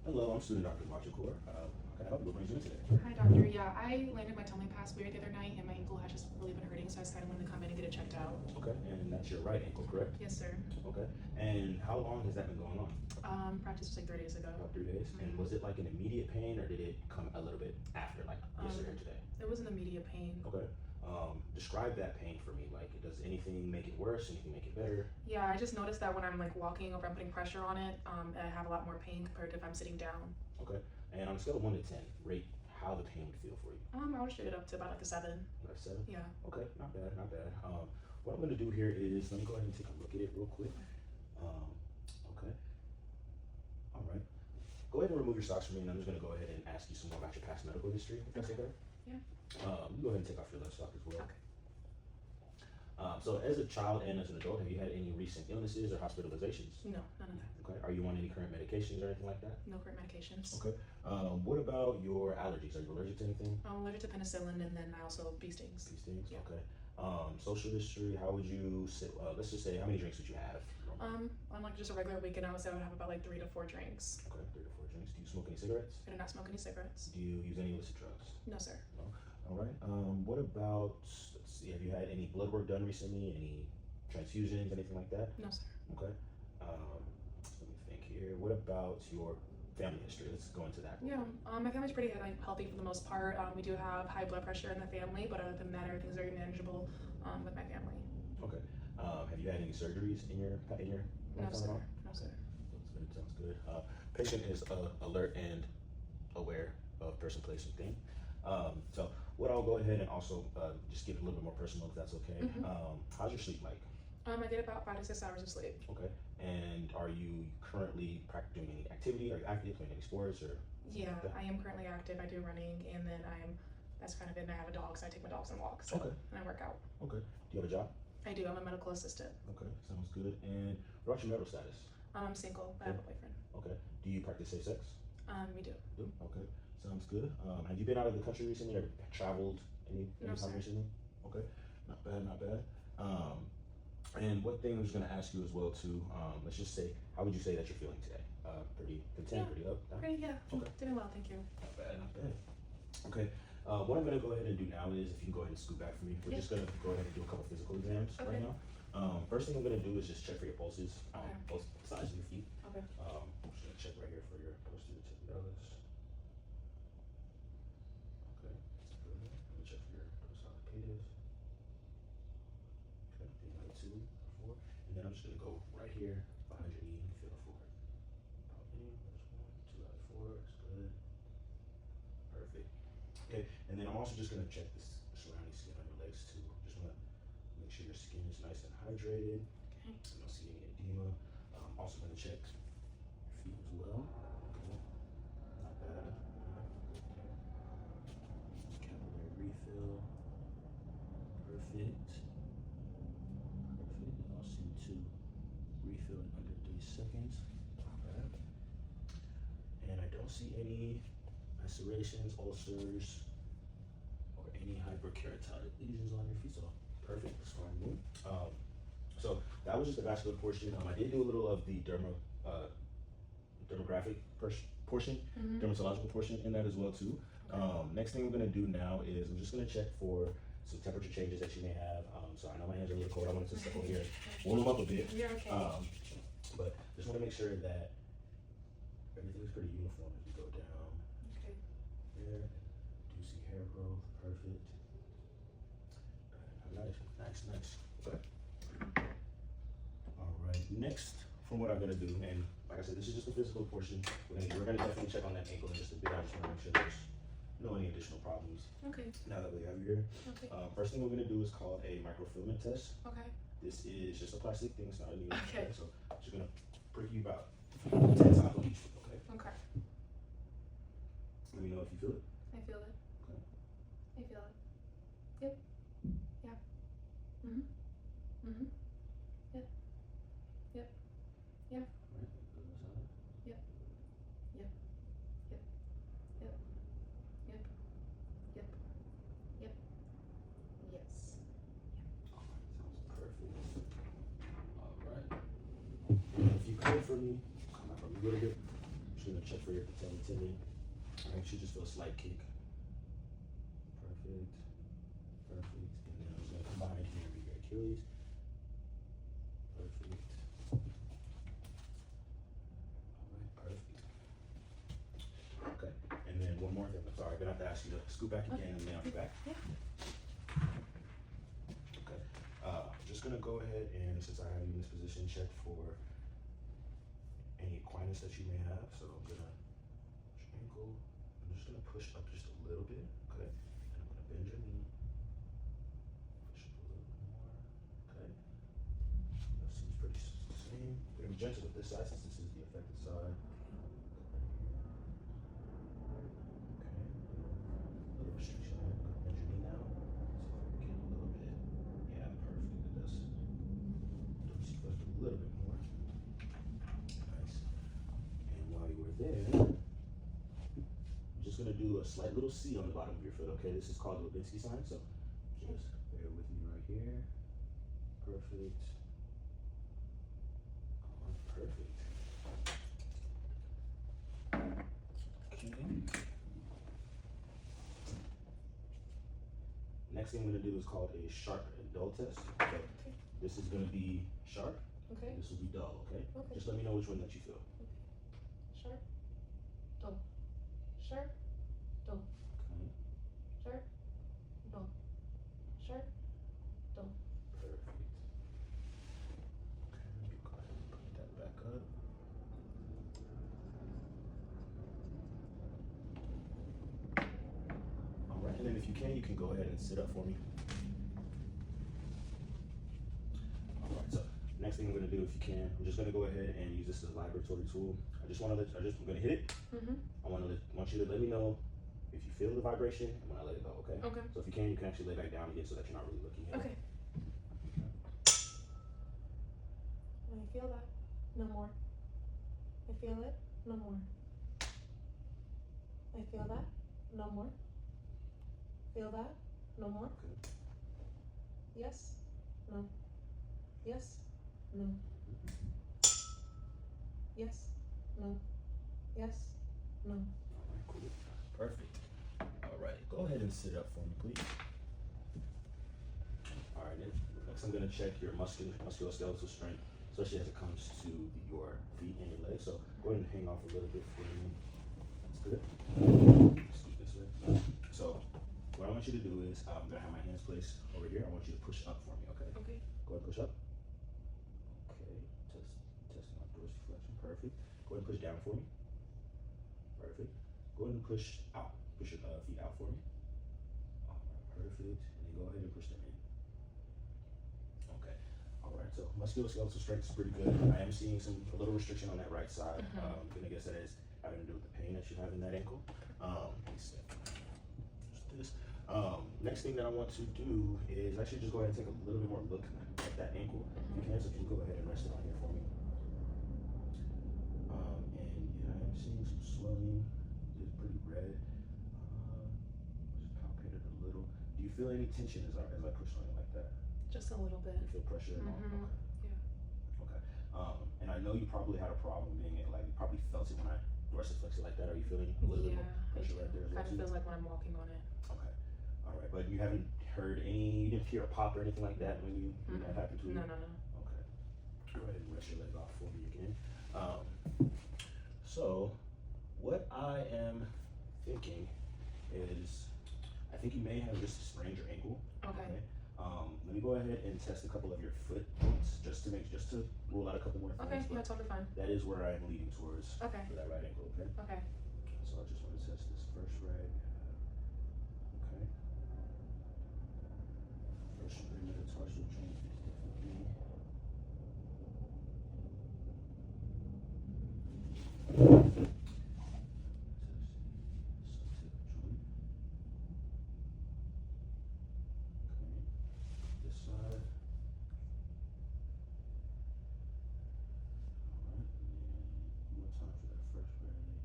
Hello, I'm student Dr. Machikor. How can I help you? What brings you in today? Hi, doctor. Yeah, I landed my tummy pass weird the other night, and my ankle had just really been hurting, so I just kind of wanted to come in and get it checked out. Okay, and that's your right ankle, correct? Yes, sir. Okay, and how long has that been going on? Practice was like 3 days ago. About 3 days. And was it like an immediate pain, or did it come a little bit after, like yesterday or today? It was an immediate pain. Okay. Describe that pain for me. Like, does anything make it worse? Anything make it better? Yeah, I just noticed that when I'm like walking or if I'm putting pressure on it, I have a lot more pain compared to if I'm sitting down. Okay. And on a scale of 1 to 10, rate how the pain would feel for you. I would straight it up to about like a 7. Like a 7? Yeah. Okay, not bad, not bad. What I'm gonna do here is let me go ahead and take a look at it real quick. Okay. All right. Go ahead and remove your socks from me, and I'm just gonna go ahead and ask you some more about your past medical history, if that's okay. Yeah. You go ahead and take off your left sock as well. Okay. So as a child and as an adult, have you had any recent illnesses or hospitalizations? No, none of that. Okay. Are you on any current medications or anything like that? No current medications. Okay. What about your allergies? Are you allergic to anything? I'm allergic to penicillin, and then I also bee stings. These things? Yeah. Okay. Social history, how would you say, let's just say, how many drinks would you have? On like just a regular weekend, I would say I would have about like 3 to 4 drinks. Okay, 3 to 4 drinks. Do you smoke any cigarettes? I do not smoke any cigarettes. Do you use any illicit drugs? No, sir. No. All right. What about, let's see, have you had any blood work done recently? Any transfusions, anything like that? No, sir. Okay. Let me think here. What about your family history? Let's go into that. Yeah, my family's pretty like, healthy for the most part. We do have high blood pressure in the family, but other than that, everything's very manageable with my family. Okay. Have you had any surgeries in your No, lifetime sir. at all? No, sir. Sounds good. Patient is alert and aware of person, place, and thing. So what I'll go ahead and also just get a little bit more personal, if that's okay. How's your sleep like? I get about 5 to 6 hours of sleep. Okay. And are you currently doing any activity? Are you active, playing any sports, or? Yeah, I am currently active. I do running, and then that's kind of it. And I have a dog, so I take my dogs on walks. Okay. And I work out. Okay. Do you have a job? I do. I'm a medical assistant. Okay, sounds good. And what about your marital status? I'm single. I have a boyfriend. Okay. Do you practice safe sex? We do. Okay, sounds good. Have you been out of the country recently, or traveled any No, time sir. recently? Okay, not bad, not bad. And what thing I was going to ask you as well too, let's just say, how would you say that you're feeling today? Pretty content, Yeah. pretty up? Down? Pretty, yeah. Okay. Doing well, thank you. Not bad, not bad. Okay, what I'm going to go ahead and do now is, if you can go ahead and scoot back for me, we're Yeah. just going to go ahead and do a couple physical exams right Okay. now. First thing I'm going to do is just check for your pulses, Okay. both sides of your feet. Okay. I'm just going to check right here for your posterior tibialis. Okay, good. Let me check for your dorsal. Okay, the other 2, 4. And then I'm just gonna go right here behind your knee and feel the floor. Pop in, there's 1, 2 out of 4, that's good. Perfect. Okay, and then I'm also just gonna check this surrounding skin on your legs too. Just wanna make sure your skin is nice and hydrated. Okay. I don't see any edema. Also gonna check your feet as well. Okay, not bad. Capillary refill. Perfect. Perfect. And I'll seem to refill in under 3 seconds. Not bad. And I don't see any macerations, ulcers, or any hyperkeratotic lesions on your feet. So perfect. That's fine with me. So that was just the vascular portion. I did do a little of the dermographic portion, dermatological portion in that as well too. Next thing I'm gonna do now is I'm just gonna check for some temperature changes that you may have. So I know my hands are a little cold. I wanted to step over here, warm them up a bit. You're okay. But just want to make sure that everything is pretty uniform as you go down. Okay. There, do see hair growth, perfect. Nice. Okay. All right. Next, from what I'm gonna do, and like I said, this is just the physical portion. We're gonna definitely check on that ankle in just a bit. I just want to make sure there's no any additional problems. Okay. Now that we have you here, Okay. first thing we're gonna do is called a microfilament test. Okay. This is just a plastic thing. It's not a needle. Okay. So I'm just gonna prick you about 10 times on each. Okay. Okay. Let me know if you feel it. I feel it. Okay. I feel it. Yep. Yeah. Mhm. Mhm. Yep. Yep. Yeah. All right. Good massage. Yep. Yep. Yep. Yep. Yep. Yep. Yep. Yes. All right. Sounds perfect. All right. And if you could for me, come out from me a little bit. Just gonna check for your patella tendon. Alright, should just feel a slight kick. Perfect. Perfect. And then I'm just gonna come behind here and be your Achilles. Perfect. Alright, perfect. Okay. And then one more thing. I'm sorry, I'm gonna have to ask you to scoot back again and lay on your back. Yeah. Okay. Just gonna go ahead and, since I have you in this position, check for any equinus that you may have. So I'm gonna push your ankle. I'm just gonna push up just a little bit. Okay. And I'm gonna bend your knee. Push up a little bit more. Okay. That seems pretty the same. We're gonna be gentle with this side since this is the affected side. Okay. A little restriction there. Bend your knee now. See if I can get a little bit. Yeah, perfect. It does. Just lift a little bit more. Nice. And while you were there, I'm just gonna do a slight little C on the bottom of your foot. Okay, this is called the Lubinski sign. So just bear with me right here. Perfect. Perfect. Okay. Next thing I'm gonna do is called a sharp and dull test. Okay. This is gonna be sharp. Okay. This will be dull. Okay. Okay. Just let me know which one that you feel. Sharp. Dull. Sharp. Dull. Okay. Sharp. Dull. Sharp. Dull. Perfect. Okay. Let me go ahead and put that back up. All right. And then if you can go ahead and sit up for me. All right. So next thing I'm gonna do, if you can, I'm just gonna go ahead and use this as a vibratory tool. I'm gonna hit it. Mm-hmm. Want you to let me know if you feel the vibration and when I let it go, okay? Okay. So if you can actually lay back down again so that you're not really looking at it. Okay. I feel that. No more. I feel it. No more. I feel that. No more. Feel that. No more. Okay. Yes. No. Yes. No. Yes. No. Yes. No. All right, cool. Perfect. All right, go ahead and sit up for me, please. All right, next I'm gonna check your musculoskeletal strength, especially as it comes to your feet and your legs. So go ahead and hang off a little bit for me. That's good. Scoot this way. So what I want you to do is, I'm gonna have my hands placed over here. I want you to push up for me, okay? Okay. Go ahead, push up. Okay, testing my dorsiflexion. Perfect. Go ahead and push down for me. Perfect. Go ahead and push out. Push your feet out for me. All right, perfect. And then go ahead and push them in. Okay. All right. So musculoskeletal strength is pretty good. I am seeing a little restriction on that right side. I'm gonna guess that is having to do with the pain that you have in that ankle. Just this. Next thing that I want to do is actually just go ahead and take a little bit more look at that ankle. If you can, so if you can go ahead and rest it on here for me. And yeah, I am seeing some swelling. It's pretty red. Just palpate it a little. Do you feel any tension as I push on it like that? Just a little bit. You feel pressure and all? Mhm. Okay. Yeah. Okay. And I know you probably had a problem being it, like you probably felt it when I dorsiflexed it like that. Are you feeling a little bit more pressure right there as well? Kind of feels like when I'm walking on it. Okay. All right. But you haven't heard you didn't hear a pop or anything like that when that happened to you? No. Okay. Go ahead and rest your leg off for me again. So what I am thinking is, I think you may have just sprained your ankle. Okay. Let me go ahead and test a couple of your foot joints just to rule out a couple more things. Okay. but Yeah, totally fine. That is where I am leading towards Okay. for that right ankle. Okay. Okay. So I just want to test this first right. Okay. First metatarsal joint is definitely. This side. Alright, and then one more time for that first rally.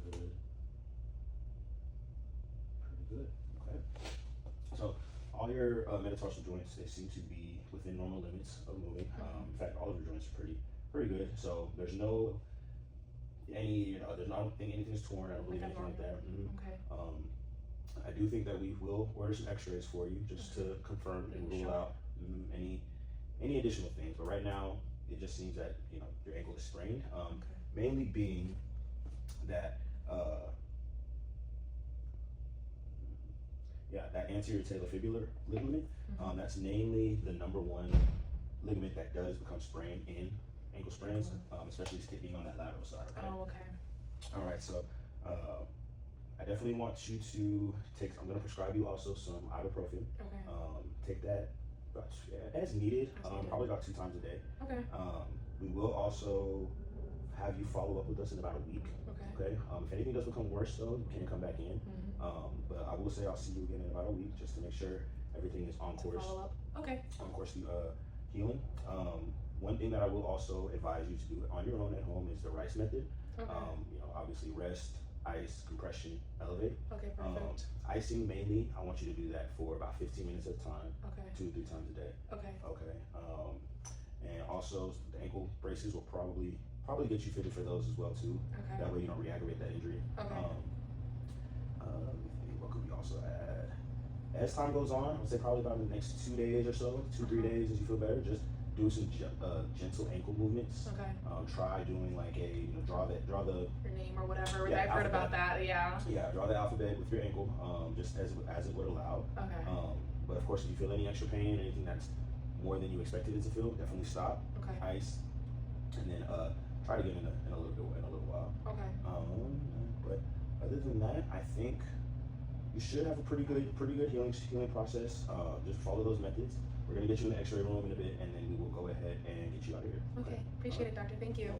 Pretty good. Pretty good. Okay. So all your metatarsal joints, they seem to be within normal limits of moving. In fact, all of your joints are pretty good. So there's no there's not, I don't think anything's torn. I don't believe Like anything like that. Okay. I do think that we will order some X-rays for you just to confirm and rule Sure. out any additional things. But right now, it just seems that your ankle is sprained. Mainly being that that anterior talofibular ligament. That's namely the number one ligament that does become sprained in ankle sprains, especially being on that lateral side. Okay? Oh, okay. All right, so I definitely want you to take. I'm going to prescribe you also some ibuprofen. Okay. Take that as needed. As needed. Probably about 2 times a day. Okay. We will also have you follow up with us in about a week. Okay. Okay. If anything does become worse, though, you can come back in. But I will say I'll see you again in about a week just to make sure everything is on course. Follow up. Okay. On course to healing. One thing that I will also advise you to do on your own at home is the RICE method. Okay. Obviously rest, ice, compression, elevate. Okay. Perfect. Icing mainly, I want you to do that for about 15 minutes at a time, Okay. 2 to 3 times a day. Okay. Okay. And also the ankle braces will probably get you fitted for those as well too. Okay. That way you don't re-aggravate that injury. Okay. Let me think, what could we also add? As time goes on, I would say probably about the next 2 days or so, 2-3 days as you feel better, just do some gentle ankle movements. Okay. Try doing like draw the Your name or whatever. Yeah, I've heard alphabet. about that. Yeah. draw the alphabet with your ankle, just as it would allow. Okay. But of course, if you feel any extra pain, anything that's more than you expected it to feel, definitely stop. Okay. Ice, and then try to get in a little while. Okay. But other than that, I think you should have a pretty good healing process. Just follow those methods. We're gonna get you in the X-ray room in a bit, and then we will go ahead and get you out of here. Okay. Appreciate it, doctor. Thank you.